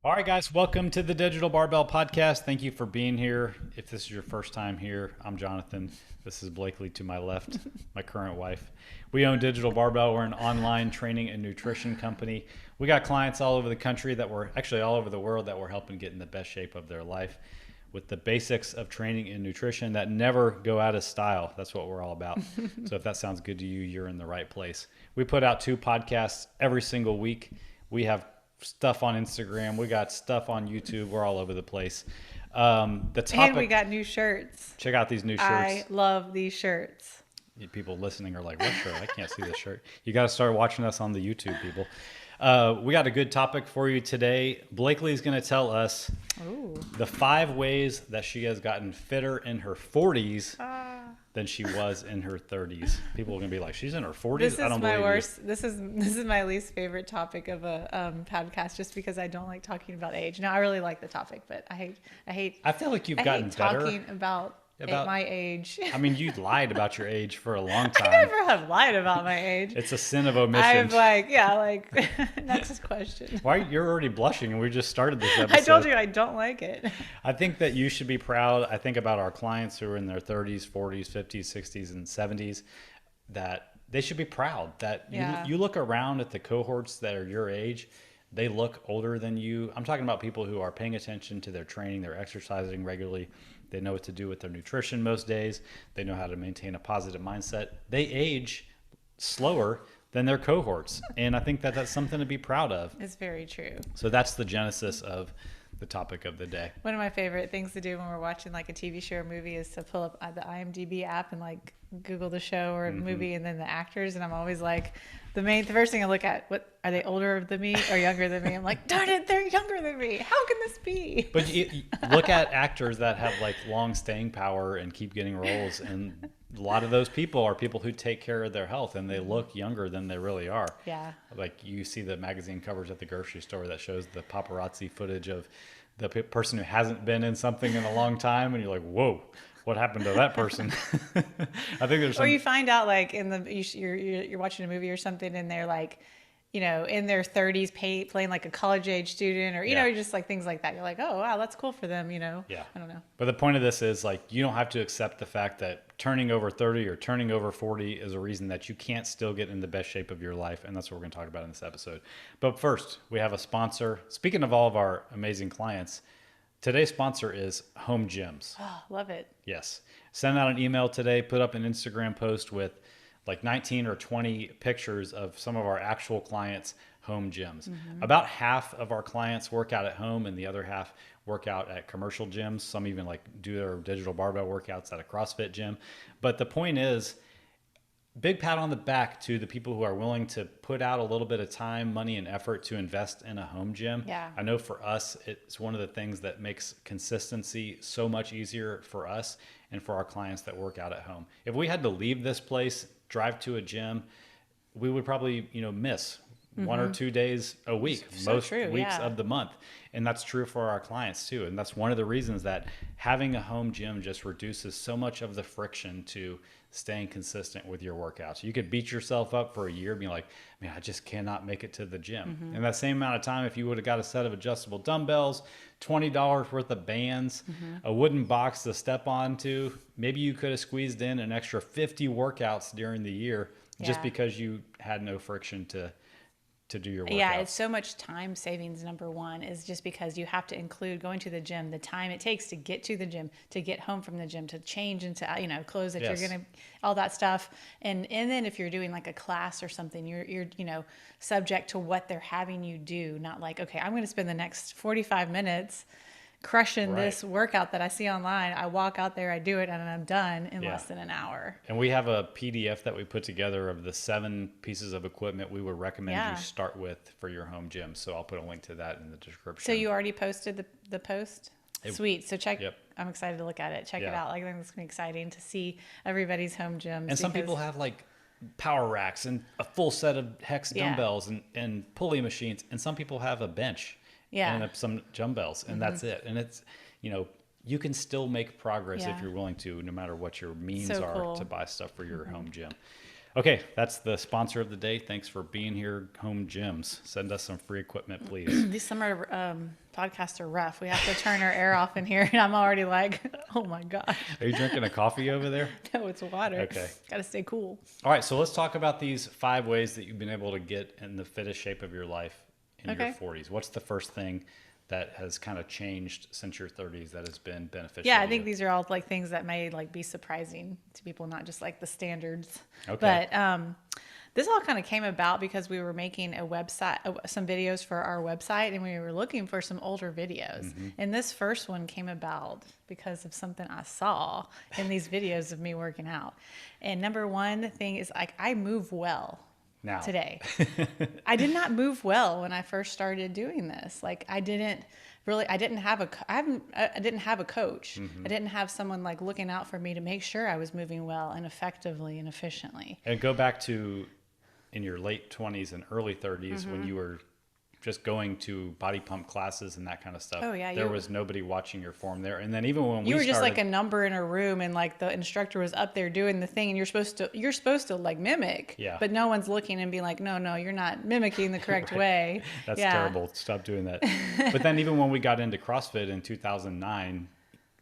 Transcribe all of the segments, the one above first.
All right, guys, welcome to the Digital Barbell Podcast. Thank you for being here. If this is your first time here, I'm Jonathan. This is Blakely to my left, my current wife. We own Digital Barbell. We're an online training and nutrition company. We got clients all over the country that we're actually all over the world that we're helping get in the best shape of their life with the basics of training and nutrition that never go out of style. That's what we're all about. So if that sounds good to you, you're in the right place. We put out 2 podcasts every single week. We have stuff on Instagram. We got stuff on YouTube. We're all over the place. The topic. And we got new shirts. Check out these new shirts. I love these shirts. People listening are like, what shirt? I can't see this shirt. You got to start watching us on the YouTube, people. We got a good topic for you today. Blakely's going to tell us the 5 ways that she has gotten fitter in her 40s than she was in her 30s. People are going to be like, she's in her 40s? This is I don't my believe worst. you. This is my least favorite topic of a podcast, just because I don't like talking about age. No, I really like the topic, but I hate. I feel like you've I gotten hate better. talking about my age. I mean, you lied about your age for a long time. I never have lied about my age. It's a sin of omission. I'm like, next question. Why you're already blushing and we just started this episode. I told you I don't like it. I think that you should be proud. I think about our clients who are in their 30s, 40s, 50s, 60s, and 70s, that they should be proud that you look around at the cohorts that are your age. They look older than you. I'm talking about people who are paying attention to their training. They're exercising regularly. They know what to do with their nutrition most days. They know how to maintain a positive mindset. They age slower than their cohorts. And I think that that's something to be proud of. It's very true. So that's the genesis of the topic of the day. One of my favorite things to do when we're watching like a TV show or movie is to pull up the IMDb app and like Google the show or movie and then the actors. And I'm always like, the first thing I look at, what are they older than me or younger than me? I'm like, darn it, they're younger than me. How can this be? But you look at actors that have like long staying power and keep getting roles, and a lot of those people are people who take care of their health and they look younger than they really are. Yeah. Like you see the magazine covers at the grocery store that shows the paparazzi footage of the person who hasn't been in something in a long time, and you're like, whoa, what happened to that person? I think there's Or you find out like you're watching a movie or something and they're like, you know, in their 30s playing like a college age student or, you know, just like things like that. You're like, oh, wow, that's cool for them, you know? Yeah. I don't know. But the point of this is like, you don't have to accept the fact that turning over 30 or turning over 40 is a reason that you can't still get in the best shape of your life. And that's what we're going to talk about in this episode. But first, we have a sponsor. Speaking of all of our amazing clients, today's sponsor is Home Gyms. Oh, love it. Yes. Send out an email today, put up an Instagram post with like 19 or 20 pictures of some of our actual clients' home gyms. About half of our clients work out at home and the other half work out at commercial gyms. Some even like do their digital barbell workouts at a CrossFit gym. But the point is, big pat on the back to the people who are willing to put out a little bit of time, money, and effort to invest in a home gym. Yeah. I know for us, it's one of the things that makes consistency so much easier for us and for our clients that work out at home. If we had to leave this place, drive to a gym, we would probably, miss 1 or 2 days a week, most weeks of the month. And that's true for our clients too. And that's one of the reasons that having a home gym just reduces so much of the friction to staying consistent with your workouts. You could beat yourself up for a year being like, man, I just cannot make it to the gym. In that same amount of time, if you would have got a set of adjustable dumbbells, $20 worth of bands, a wooden box to step onto, maybe you could have squeezed in an extra 50 workouts during the year just because you had no friction to do your workouts. Yeah, it's so much time savings. Number one is just because you have to include going to the gym, the time it takes to get to the gym, to get home from the gym, to change into clothes that you're gonna, all that stuff, and then if you're doing like a class or something, you're subject to what they're having you do. Not like, okay, I'm gonna spend the next 45 minutes crushing this workout that I see online. I walk out there, I do it, and I'm done in less than an hour. And we have a PDF that we put together of the 7 pieces of equipment we would recommend you start with for your home gym. So I'll put a link to that in the description. So you already posted the post? Sweet. So check. Yep. I'm excited to look at it. Check it out. I think it's gonna be exciting to see everybody's home gyms. And some people have like power racks and a full set of hex dumbbells and pulley machines. And some people have a bench. And some dumbbells, and that's it. And it's, you can still make progress if you're willing to, no matter what your means are to buy stuff for your home gym. Okay, that's the sponsor of the day. Thanks for being here, Home Gyms. Send us some free equipment, please. These summer podcasts are rough. We have to turn our air off in here, and I'm already like, oh my gosh. Are you drinking a coffee over there? No, it's water. Okay. Got to stay cool. All right, so let's talk about these 5 ways that you've been able to get in the fittest shape of your life in your 40s. What's the first thing that has kind of changed since your 30s that has been beneficial? Yeah, I to think you? these are all like things that may like be surprising to people, not just like the standards. Okay. But this all kind of came about because we were making a website, some videos for our website, and we were looking for some older videos. And this first one came about because of something I saw in these videos of me working out. And number one thing is like I move well. Now. Today. I did not move well when I first started doing this. Like I didn't have a coach. I didn't have someone like looking out for me to make sure I was moving well and effectively and efficiently. And go back to in your late 20s and early 30s when you were just going to body pump classes and that kind of stuff. Oh, yeah, there was nobody watching your form there. And then even when you we were just started, like a number in a room, and like the instructor was up there doing the thing, and you're supposed to like mimic. Yeah. But no one's looking and being like, no, you're not mimicking the correct Right. way. That's Yeah. terrible. Stop doing that. But then even when we got into CrossFit in 2009,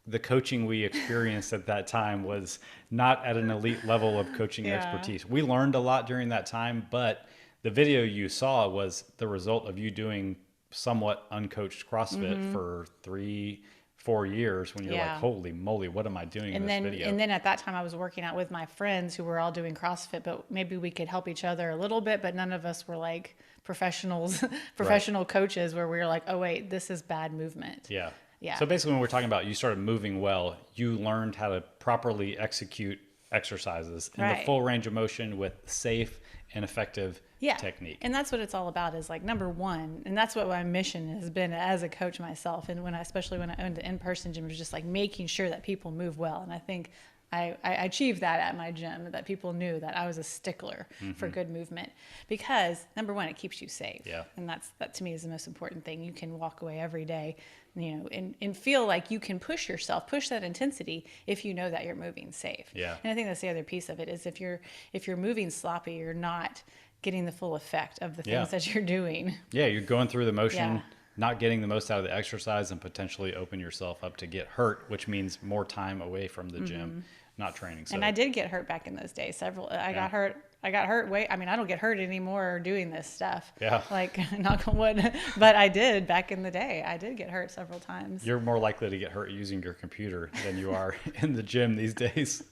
the coaching we experienced at that time was not at an elite level of coaching Yeah. expertise. We learned a lot during that time, but the video you saw was the result of you doing somewhat uncoached CrossFit for 3-4 years when you're Yeah. like, holy moly, what am I doing in this video? And then at that time I was working out with my friends who were all doing CrossFit, but maybe we could help each other a little bit, but none of us were like professionals, professional coaches where we were like, oh wait, this is bad movement. Yeah. Yeah. So basically when we're talking about you started moving well, you learned how to properly execute exercises in the Right. full range of motion with safe and effective technique. And that's what it's all about is like number one, and that's what my mission has been as a coach myself. And especially when I owned the in-person gym, was just like making sure that people move well. And I think I achieved that at my gym, that people knew that I was a stickler for good movement because number one, it keeps you safe. Yeah. And that to me is the most important thing. You can walk away every day, and feel like you can push yourself, push that intensity if you know that you're moving safe. Yeah. And I think that's the other piece of it is if you're moving sloppy, you're not getting the full effect of the things that you're doing. Yeah, you're going through the motion, Yeah. not getting the most out of the exercise, and potentially open yourself up to get hurt, which means more time away from the gym, not training. So, And I did get hurt back in those days. I got hurt. I don't get hurt anymore doing this stuff. Yeah. Like knock on wood, but I did back in the day. I did get hurt several times. you're more likely to get hurt using your computer than you are in the gym these days.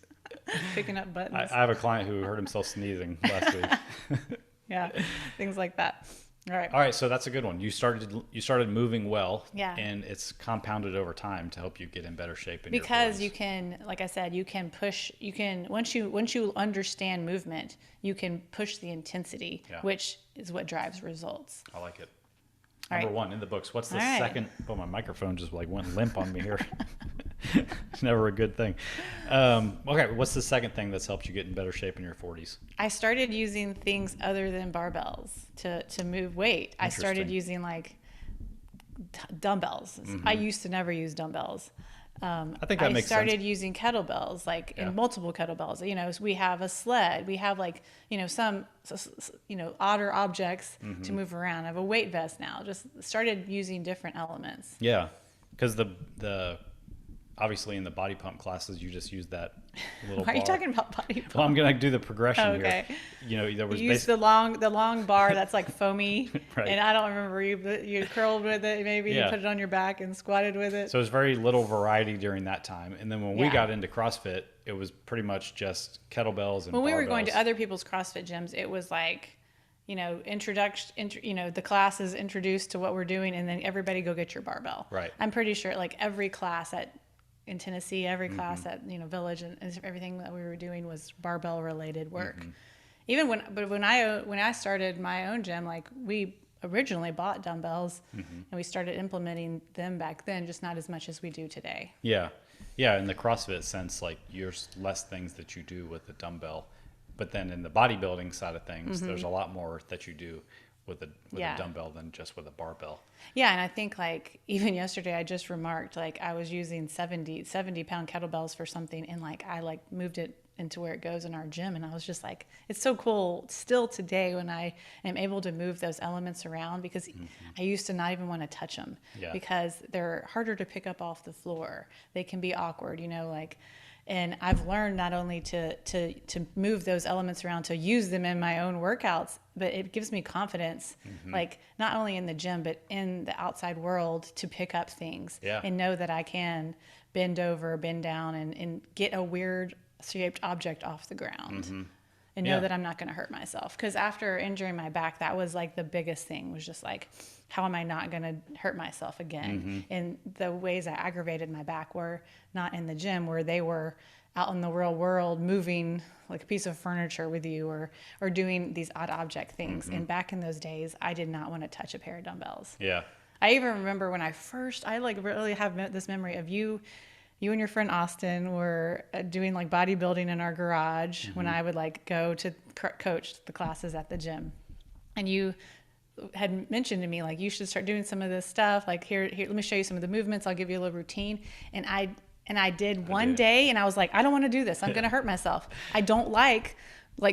Picking up buttons. I have a client who hurt himself sneezing last week. Yeah. Things like that. All right. All right, so that's a good one. You started moving well, Yeah. and it's compounded over time to help you get in better shape in Because your you can, like I said, you can push. You can once you understand movement, you can push the intensity, Yeah. which is what drives results. I like it. All Number right. one in the books. What's the All right. second? Oh, my microphone just like went limp on me here. It's never a good thing. Okay, what's the second thing that's helped you get in better shape in your 40s? I started using things other than barbells to move weight. I started Interesting. using like dumbbells. I used to never use dumbbells. I think that makes sense. I started using kettlebells, like Yeah. in multiple kettlebells. So we have a sled. We have like some odder objects to move around. I have a weight vest now. Just started using different elements. Yeah, because the obviously in the body pump classes you just use that little Why are bar. you talking about body pump? Well, I'm gonna do the progression Okay. here. There was You use the long bar that's like foamy, Right. and I don't remember you curled with it. Maybe you Yeah. put it on your back and squatted with it. So there's very little variety during that time. And then when we Yeah. got into CrossFit, it was pretty much just kettlebells and When we were going to barbells. other people's CrossFit gyms, it was like, the class is introduced to what we're doing, and then everybody go get your barbell. Right. I'm pretty sure like every class in Tennessee, every class at Village, and everything that we were doing was barbell related work. Even when I started my own gym, like we originally bought dumbbells and we started implementing them back then, just not as much as we do today. Yeah. Yeah, in the CrossFit sense, like there's less things that you do with the dumbbell. But then in the bodybuilding side of things, there's a lot more that you do with a dumbbell than just with a barbell. Yeah, and I think like even yesterday I just remarked like I was using 70 pound kettlebells for something, and like I like moved it into where it goes in our gym. And I was just like, it's so cool still today when I am able to move those elements around, because I used to not even want to touch them because they're harder to pick up off the floor. They can be awkward, like, and I've learned not only to move those elements around, to use them in my own workouts, but it gives me confidence, like not only in the gym, but in the outside world, to pick up things and know that I can bend over, bend down, and get a weird shaped object off the ground and know that I'm not going to hurt myself. Because after injuring my back, that was like the biggest thing, was just like, how am I not going to hurt myself again? And the ways I aggravated my back were not in the gym, where they were out in the real world, moving like a piece of furniture with you, or doing these odd object things. And back in those days, I did not want to touch a pair of dumbbells. Yeah. I even remember when I like really have this memory of you and your friend Austin were doing like bodybuilding in our garage when I would like go to coach the classes at the gym. And you had mentioned to me, like, you should start doing some of this stuff. Like, here, let me show you some of the movements. I'll give you a little routine. And I did one day, and I was like, I don't want to do this. I'm going to hurt myself. I don't like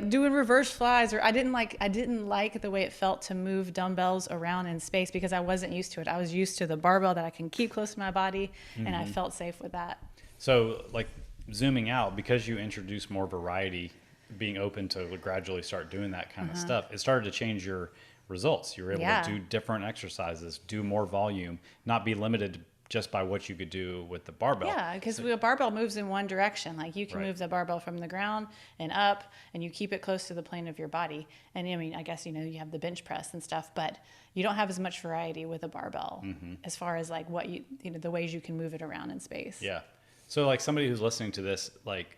doing reverse flies, or I didn't like the way it felt to move dumbbells around in space, because I wasn't used to it. I was used to the barbell that I can keep close to my body, and I felt safe with that. So, like, zooming out, because you introduce more variety, being open to gradually start doing that kind of stuff, it started to change your results. You were able to do different exercises, do more volume, not be limited just by what you could do with the barbell. Yeah, because a barbell moves in one direction. Like, you can move the barbell from the ground and up, and you keep it close to the plane of your body. And I mean, I guess, you have the bench press and stuff, but you don't have as much variety with a barbell as far as like what the ways you can move it around in space. Yeah. So, like, somebody who's listening to this, like,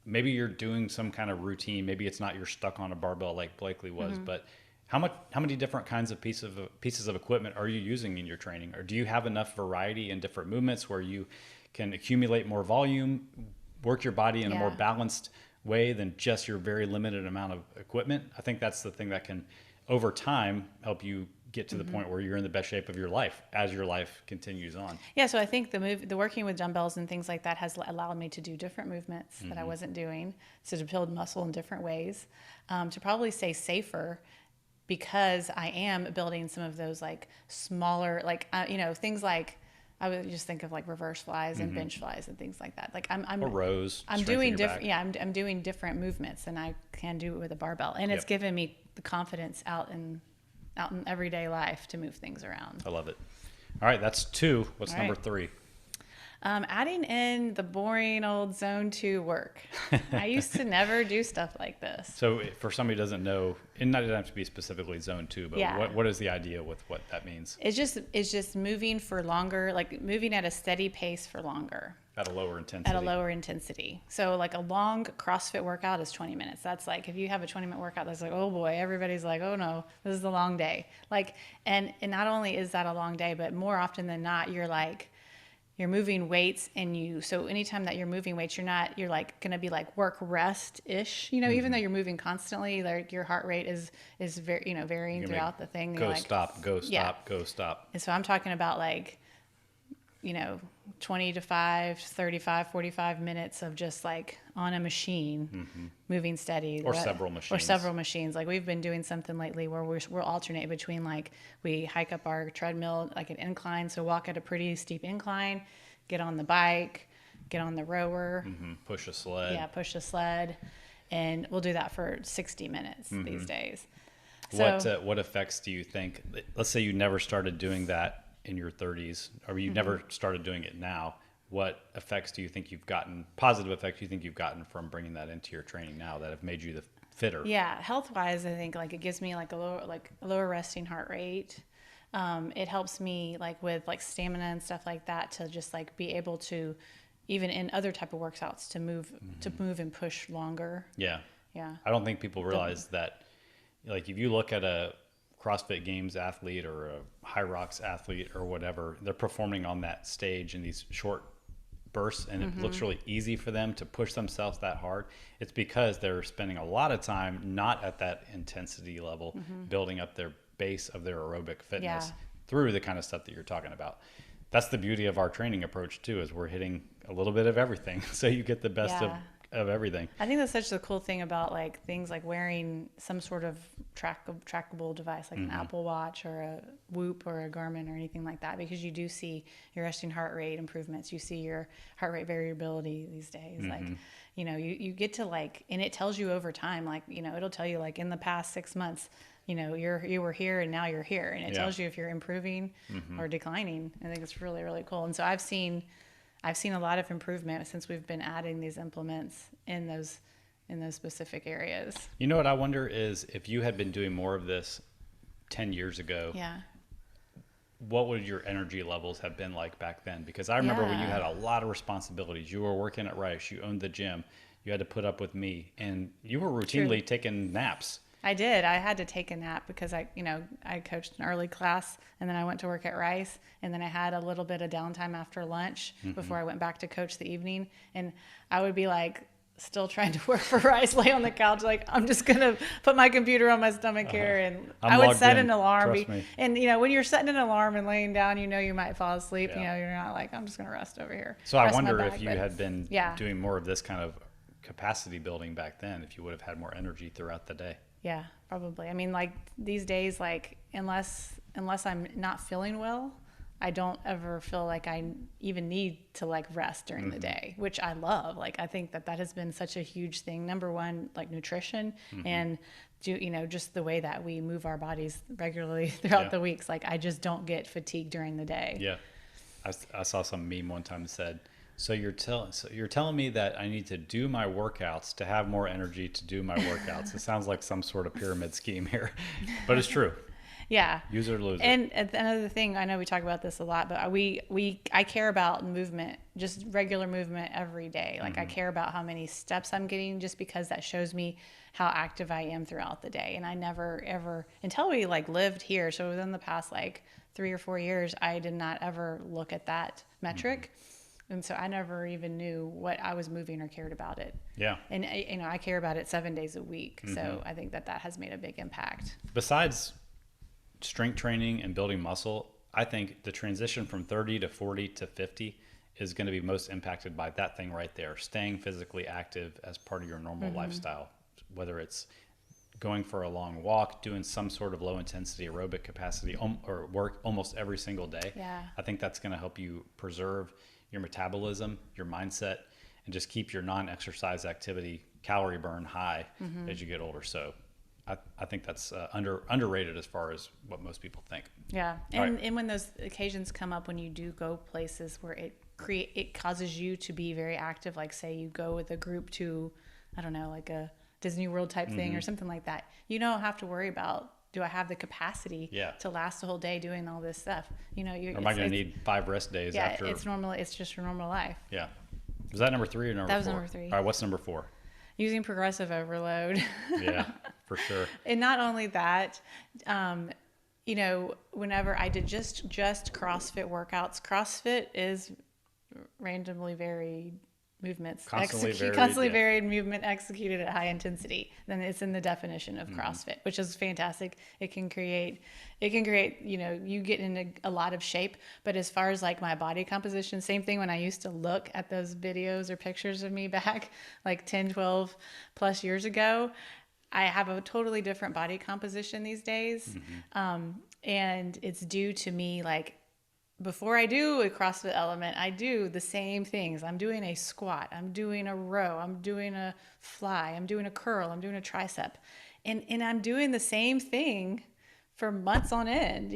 maybe you're doing some kind of routine. Maybe it's not you're stuck on a barbell like Blakely was, but how many different kinds of pieces of equipment are you using in your training? Or do you have enough variety in different movements where you can accumulate more volume, work your body in a more balanced way than just your very limited amount of equipment? I think that's the thing that can, over time, help you get to the point where you're in the best shape of your life as your life continues on. Yeah, so I think the working with dumbbells and things like that has allowed me to do different movements that I wasn't doing, so to build muscle in different ways, to probably stay safer, because I am building some of those like smaller, like things like, I would just think of like reverse flies and bench flies and things like that. Like or rows. I'm doing different. Yeah, I'm doing different movements than I can do with a barbell, and it's given me the confidence out in everyday life to move things around. I love it. All right, that's 2. What's number 3? Adding in the boring old zone 2 work. I used to never do stuff like this. So for somebody who doesn't know, and not have to be specifically zone 2, but what is the idea with what that means? It's just moving for longer, like moving at a steady pace for longer. At a lower intensity. So like a long CrossFit workout is 20 minutes. That's like, if you have a 20-minute workout, that's like, oh boy, everybody's like, oh no, this is a long day. Like, and not only is that a long day, but more often than not, you're moving weights, and so anytime that you're moving weights, you're like going to be like work rest ish, even though you're moving constantly, like your heart rate is very, varying throughout the thing. Go stop. And so I'm talking about like, 20 to 35, 45 minutes of just like on a machine, moving steady. Or several machines. Like, we've been doing something lately where we'll alternate between, like, we hike up our treadmill, like an incline. So walk at a pretty steep incline, get on the bike, get on the rower. Push a sled. Yeah, push a sled. And we'll do that for 60 minutes these days. So, what effects do you think, let's say you never started doing that in your 30s, or you never started doing it now, what effects do you think you've gotten, positive effects you think you've gotten from bringing that into your training now that have made you the fitter? Yeah, health-wise, I think like it gives me like a lower resting heart rate. It helps me like with like stamina and stuff like that, to just like be able to, even in other type of workouts, to move and push longer. Yeah. Yeah. I don't think people realize that, like, if you look at a CrossFit Games athlete or a High Rocks athlete or whatever, they're performing on that stage in these short bursts, and it looks really easy for them to push themselves that hard. It's because they're spending a lot of time not at that intensity level, building up their base of their aerobic fitness through the kind of stuff that you're talking about. That's the beauty of our training approach too, is we're hitting a little bit of everything. So you get the best of of everything. I think that's such the cool thing about like things like wearing some sort of trackable device, like an Apple Watch or a Whoop or a Garmin or anything like that, because you do see your resting heart rate improvements. You see your heart rate variability these days. Like, you get to like, and it tells you over time, like, it'll tell you like in the past 6 months, you were here and now you're here. And it tells you if you're improving or declining. I think it's really, really cool. And so I've seen a lot of improvement since we've been adding these implements in those specific areas. You know what I wonder is if you had been doing more of this 10 years ago, what would your energy levels have been like back then? Because I remember when you had a lot of responsibilities. You were working at Rice, you owned the gym, you had to put up with me, and you were routinely taking naps. I did. I had to take a nap because I coached an early class, and then I went to work at Rice, and then I had a little bit of downtime after lunch before I went back to coach the evening. And I would be like still trying to work for Rice, lay on the couch, like I'm just going to put my computer on my stomach here. And I would set an alarm. And, when you're setting an alarm and laying down, you might fall asleep. You're not like, I'm just going to rest over here. So I wonder if you had been doing more of this kind of capacity building back then, if you would have had more energy throughout the day. Yeah, probably. I mean, like these days, like unless I'm not feeling well, I don't ever feel like I even need to like rest during the day, which I love. Like, I think that has been such a huge thing. Number one, like nutrition and just the way that we move our bodies regularly throughout the weeks. Like, I just don't get fatigued during the day. Yeah. I saw some meme one time that said, so you're telling me that I need to do my workouts to have more energy to do my workouts. It sounds like some sort of pyramid scheme here, but it's true. Yeah. Use it or lose it. And another thing, I know we talk about this a lot, but I care about movement, just regular movement every day. Like I care about how many steps I'm getting, just because that shows me how active I am throughout the day. And I never ever, until we like lived here, so within the past like 3 or 4 years, I did not ever look at that metric. And so I never even knew what I was moving or cared about it. Yeah. And I care about it 7 days a week. So I think that has made a big impact. Besides strength training and building muscle, I think the transition from 30 to 40 to 50 is going to be most impacted by that thing right there, staying physically active as part of your normal lifestyle, whether it's going for a long walk, doing some sort of low intensity aerobic capacity or work almost every single day. Yeah. I think that's going to help you preserve your metabolism, your mindset, and just keep your non-exercise activity calorie burn high as you get older. So I think that's underrated as far as what most people think. Yeah. And when those occasions come up, when you do go places where it causes you to be very active, like say you go with a group to, I don't know, like a Disney World type thing or something like that, you don't have to worry about, do I have the capacity to last the whole day doing all this stuff? Or am I going to need 5 rest days after? Yeah, it's normal. It's just your normal life. Yeah. Was that number 3 or number 4? That was number 3. All right, what's number 4? Using progressive overload. Yeah, for sure. And not only that, whenever I did just CrossFit workouts, CrossFit is randomly varied movements, constantly varied movement executed at high intensity. Then it's in the definition of CrossFit, which is fantastic. It can create, you get into a lot of shape. But as far as like my body composition, same thing when I used to look at those videos or pictures of me back like 10, 12 plus years ago, I have a totally different body composition these days. And it's due to me, like, before I do a CrossFit element, I do the same things. I'm doing a squat, I'm doing a row, I'm doing a fly, I'm doing a curl, I'm doing a tricep. And I'm doing the same thing for months on end,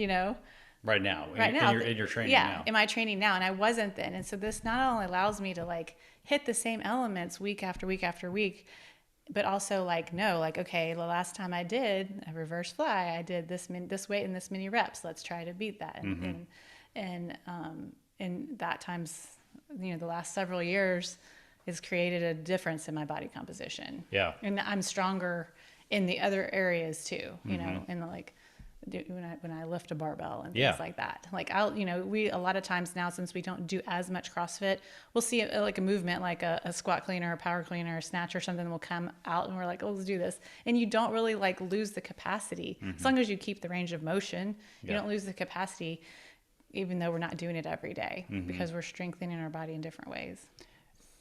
Right now. In your training now. Yeah, in my training now. And I wasn't then. And so this not only allows me to like hit the same elements week after week after week, but also okay, the last time I did a reverse fly, I did this weight and this many reps. Let's try to beat that. And that times, the last several years has created a difference in my body composition. Yeah. And I'm stronger in the other areas too, and like when I lift a barbell and things like that. Like we a lot of times now, since we don't do as much CrossFit, we'll see like a movement, like a squat cleaner, a power cleaner, a snatch or something will come out and we're like, oh, let's do this. And you don't really like lose the capacity. As long as you keep the range of motion, you don't lose the capacity, even though we're not doing it every day because we're strengthening our body in different ways.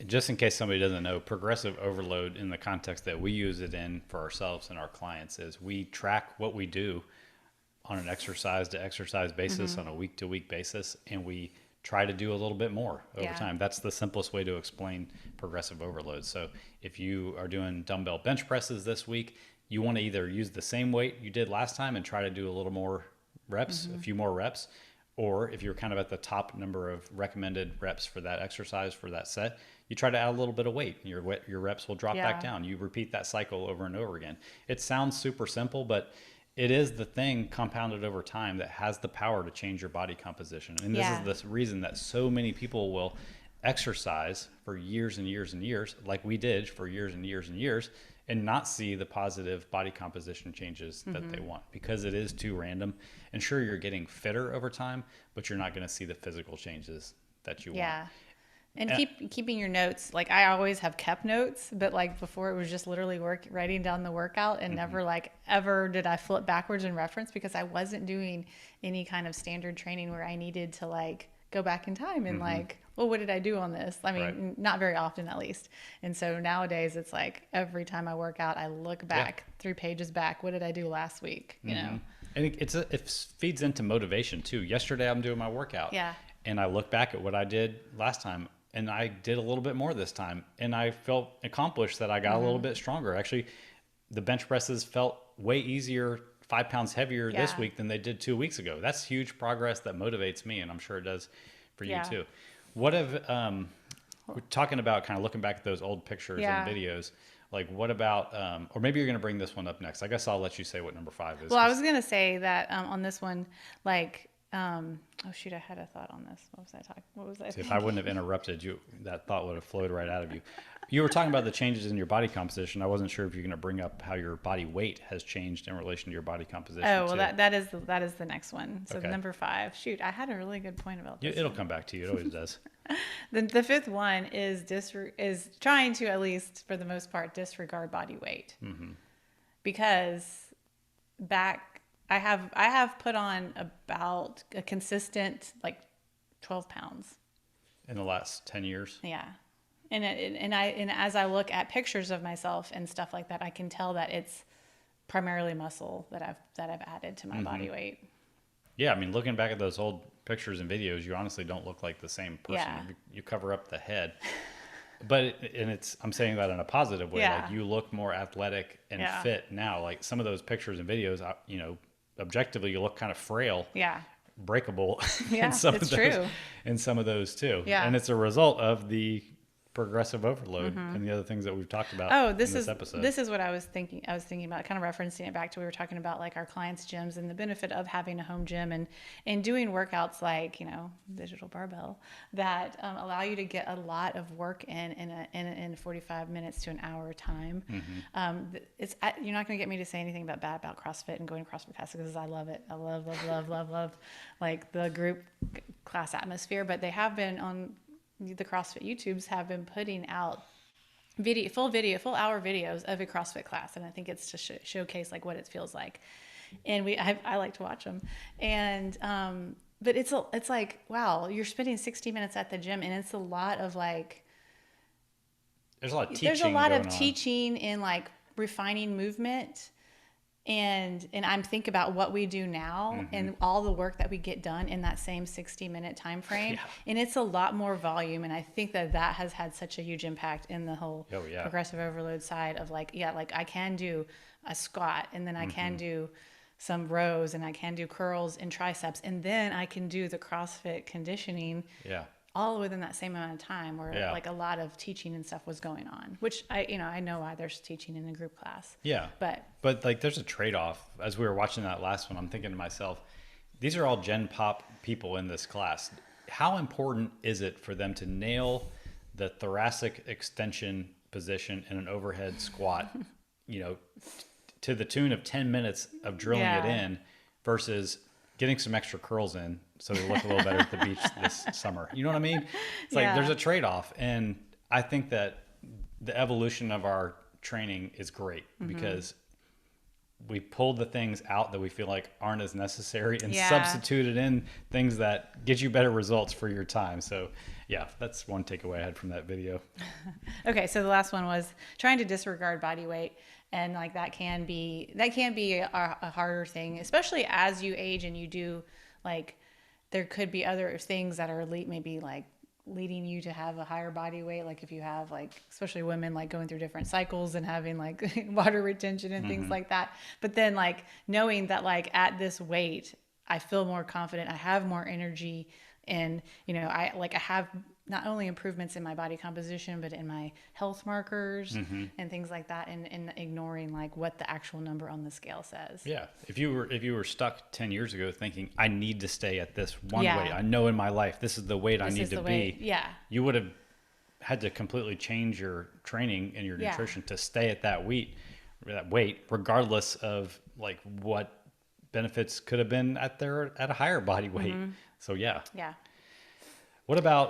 Just in case somebody doesn't know, progressive overload in the context that we use it in for ourselves and our clients is we track what we do on an exercise to exercise basis, on a week to week basis, and we try to do a little bit more over time. That's the simplest way to explain progressive overload. So if you are doing dumbbell bench presses this week, you want to either use the same weight you did last time and try to do a little more reps, a few more reps, or if you're kind of at the top number of recommended reps for that exercise for that set, you try to add a little bit of weight. Your reps will drop back down. You repeat that cycle over and over again. It sounds super simple, but it is the thing compounded over time that has the power to change your body composition. And this is the reason that so many people will exercise for years and years and years, like we did for years and years and years, and not see the positive body composition changes that they want, because it is too random. And sure, you're getting fitter over time, but you're not going to see the physical changes that you want. And keeping your notes. Like, I always have kept notes, but like before it was just literally writing down the workout, and never like ever did I flip backwards and reference, because I wasn't doing any kind of standard training where I needed to like go back in time and like, well, what did I do on this? I mean, not very often, at least. And so nowadays it's like every time I work out, I look back 3 pages back. What did I do last week? You know? And it feeds into motivation too. Yesterday I'm doing my workout. And I look back at what I did last time, and I did a little bit more this time, and I felt accomplished that I got a little bit stronger. Actually, the bench presses felt way easier, 5 pounds heavier this week than they did 2 weeks ago. That's huge progress that motivates me, and I'm sure it does for you too. What have, we're talking about kind of looking back at those old pictures and videos, like what about, or maybe you're going to bring this one up next. I guess I'll let you say what number 5 is. Well, I was going to say that on this one, like, oh shoot, I had a thought on this. What was I See, if I wouldn't have interrupted you, that thought would have flowed right out of you. You were talking about the changes in your body composition. I wasn't sure if you're going to bring up how your body weight has changed in relation to your body composition. Oh, well, that is the next one. So number 5. Shoot, I had a really good point about this. It'll come back to you. It always does. The 5th one is trying to, at least for the most part, disregard body weight. Because I have put on about a consistent like 12 pounds in the last 10 years. Yeah. And as I look at pictures of myself and stuff like that, I can tell that it's primarily muscle that I've added to my body weight. Yeah, I mean, looking back at those old pictures and videos, you honestly don't look like the same person. You cover up the head. But I'm saying that in a positive way. Like, you look more athletic and fit now. Like, some of those pictures and videos, objectively, you look kind of frail. Breakable. Yeah, it's true. In some of those too. Yeah. And it's a result of the progressive overload and the other things that we've talked about this in this episode. This is what I was thinking about, kind of referencing it back to, we were talking about like our clients' gyms and the benefit of having a home gym and doing workouts like, digital barbell that allow you to get a lot of work in 45 minutes to an hour time. You're not going to get me to say anything bad about CrossFit and going to CrossFit classes, because I love it. I love like the group class atmosphere, but they have been on the CrossFit YouTubes have been putting out full hour videos of a CrossFit class. And I think it's to showcase like what it feels like. And I like to watch them. And, but it's like, wow, you're spending 60 minutes at the gym, and it's a lot of like, there's a lot of teaching and like refining movement. And I'm thinking about what we do now and all the work that we get done in that same 60-minute time frame. And it's a lot more volume. And I think that has had such a huge impact in the whole progressive overload side of like I can do a squat, and then I can do some rows, and I can do curls and triceps, and then I can do the CrossFit conditioning. All within that same amount of time, where like a lot of teaching and stuff was going on, which I know why there's teaching in a group class. But like there's a trade-off. As we were watching that last one, I'm thinking to myself, these are all Gen Pop people in this class. How important is it for them to nail the thoracic extension position in an overhead squat, to the tune of 10 minutes of drilling it in, versus getting some extra curls in so they look a little better at the beach this summer? You know what I mean? It's like there's a trade-off. And I think that the evolution of our training is great, because we pulled the things out that we feel like aren't as necessary and Yeah. substituted in things that get you better results for your time. So yeah, that's one takeaway I had from that video. Okay, so the last one was trying to disregard body weight, and like that can be a harder thing, especially as you age and you do like there could be other things that are maybe like leading you to have a higher body weight, like if you have like especially women like going through different cycles and having like water retention and things like that. But then like knowing that like at this weight I feel more confident, I have more energy, and I have not only improvements in my body composition but in my health markers and things like that, and ignoring like what the actual number on the scale says. Yeah. If you were stuck 10 years ago thinking I need to stay at this one Yeah. weight, I know in my life this is the weight I This need is to the be. weight. Yeah. You would have had to completely change your training and your Yeah. nutrition to stay at that weight regardless of like what benefits could have been at a higher body weight. So yeah. Yeah. What about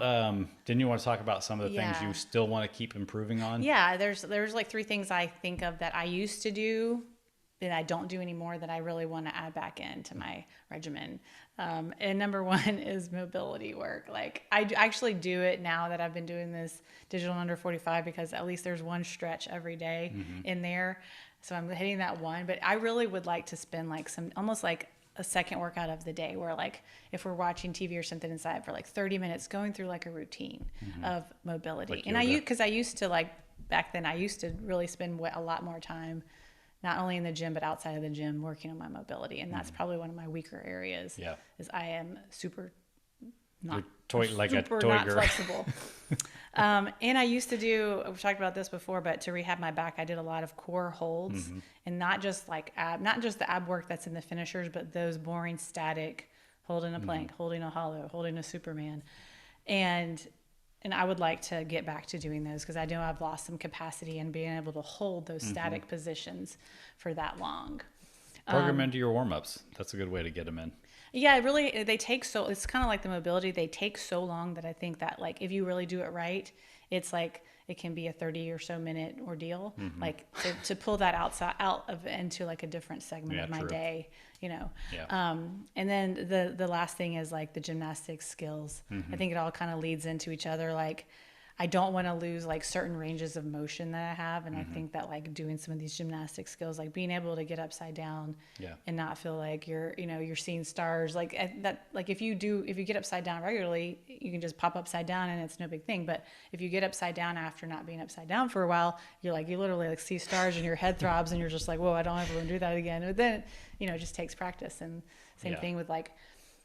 didn't you want to talk about some of the things Yeah. you still want to keep improving on? Yeah, there's like three things I think of that I used to do that I don't do anymore that I really want to add back into my regimen. And number one is mobility work. Like I actually do it now that I've been doing this digital under 45, because at least there's one stretch every day in there. So I'm hitting that one, but I really would like to spend like some, almost like a second workout of the day, where like if we're watching TV or something inside for like 30 minutes, going through like a routine of mobility. Like and yoga. because I used to like, back then I used to really spend a lot more time, not only in the gym, but outside of the gym working on my mobility. And that's probably one of my weaker areas. Yeah. Is I am super not You're like a super toy not girl. flexible. And I used to we've talked about this before, but to rehab my back, I did a lot of core holds, and not just like not just the ab work that's in the finishers, but those boring static, holding a plank, holding a hollow, holding a Superman. And I would like to get back to doing those, because I know I've lost some capacity in being able to hold those static positions for that long. Program into your warm-ups. That's a good way to get them in. Yeah, they take it's kind of like the mobility. They take so long that I think that like if you really do it right, it's like it can be a 30 or so minute ordeal. Like to pull that out of into like a different segment of my true. day, Yeah. And then the last thing is like the gymnastics skills. I think it all kind of leads into each other. Like I don't want to lose like certain ranges of motion that I have. And I think that like doing some of these gymnastic skills, like being able to get upside down and not feel like you're seeing stars, like that, like if you get upside down regularly, you can just pop upside down and it's no big thing. But if you get upside down after not being upside down for a while, you literally like see stars and your head throbs and you're just like, whoa, I don't ever want to do that again. But then, it just takes practice. And same thing with like,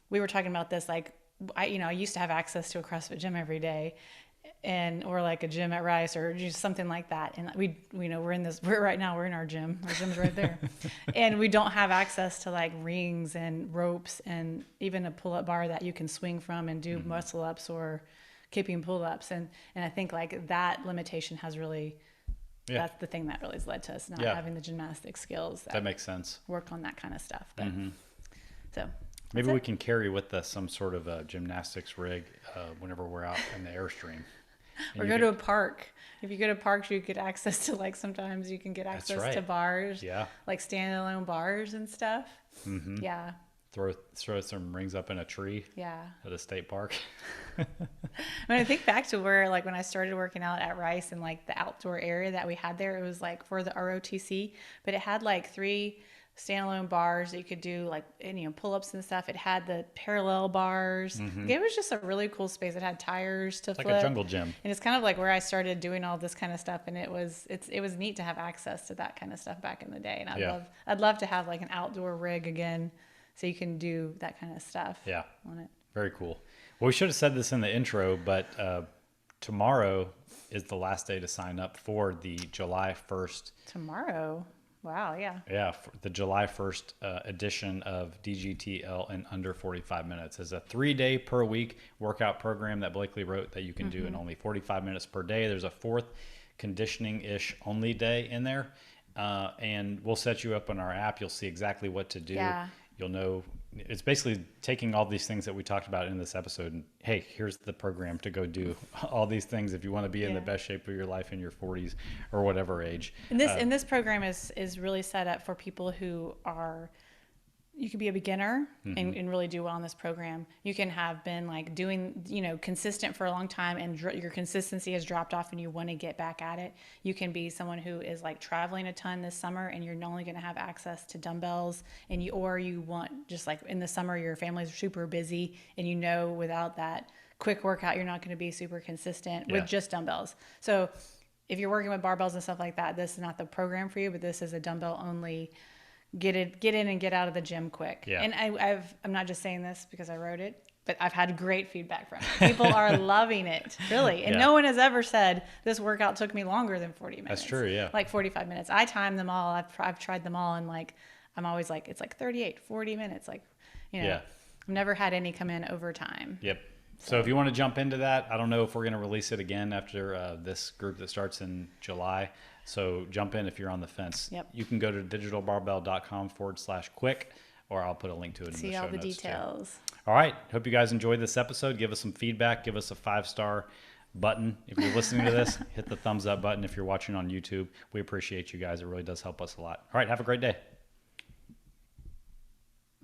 we were talking about this, like I used to have access to a CrossFit gym every day, or like a gym at Rice or just something like that. And we're in our gym. Our gym's right there. And we don't have access to like rings and ropes and even a pull-up bar that you can swing from and do muscle ups or keeping pull-ups. And I think like that limitation has really, that's the thing that really has led to us not having the gymnastic skills That makes sense. work on that kind of stuff. But so Maybe we can carry with us some sort of a gymnastics rig whenever we're out in the Airstream. Or go to a park. If you go to parks, you get access to like, sometimes you can get access to bars, like standalone bars and stuff. Yeah. Throw some rings up in a tree. Yeah. At a state park. When I think back to where, like when I started working out at Rice and like the outdoor area that we had there, it was like for the ROTC, but it had like 3 standalone bars that you could do like, pull-ups and stuff. It had the parallel bars. It was just a really cool space. It had tires to flip. Like a jungle gym. And it's kind of like where I started doing all this kind of stuff. And it was neat to have access to that kind of stuff back in the day. And I'd love to have like an outdoor rig again, so you can do that kind of stuff on it. Very cool. Well, we should have said this in the intro, but tomorrow is the last day to sign up for the July 1st. Tomorrow? Wow, yeah. Yeah, for the July 1st edition of DGTL in under 45 minutes. It's a 3-day per week workout program that Blakely wrote that you can do in only 45 minutes per day. There's a 4th conditioning-ish only day in there. And we'll set you up on our app. You'll see exactly what to do. Yeah. You'll know it's basically taking all these things that we talked about in this episode and, hey, here's the program to go do all these things if you want to be in the best shape of your life in your 40s or whatever age. And this program is really set up for people who are, you could be a beginner and really do well in this program. You can have been like doing, consistent for a long time and your consistency has dropped off and you want to get back at it. You can be someone who is like traveling a ton this summer and you're not only going to have access to dumbbells or you want just like in the summer, your family's super busy and without that quick workout, you're not going to be super consistent with just dumbbells. So if you're working with barbells and stuff like that, this is not the program for you, but this is a dumbbell only. Get in and get out of the gym quick. Yeah. And I'm not just saying this because I wrote it, but I've had great feedback from it. People are loving it, really. And no one has ever said this workout took me longer than 40 minutes. That's true, yeah. Like 45 minutes. I time them all. I've tried them all, and like I'm always like it's like 38, 40 minutes. Like, I've never had any come in over time. Yep. So if you want to jump into that, I don't know if we're going to release it again after this group that starts in July. So jump in if you're on the fence. Yep. You can go to digitalbarbell.com/quick, or I'll put a link to it in the show notes. See all the details. Too. All right. Hope you guys enjoyed this episode. Give us some feedback. Give us a 5-star button. If you're listening to this, hit the thumbs up button. If you're watching on YouTube, we appreciate you guys. It really does help us a lot. All right. Have a great day.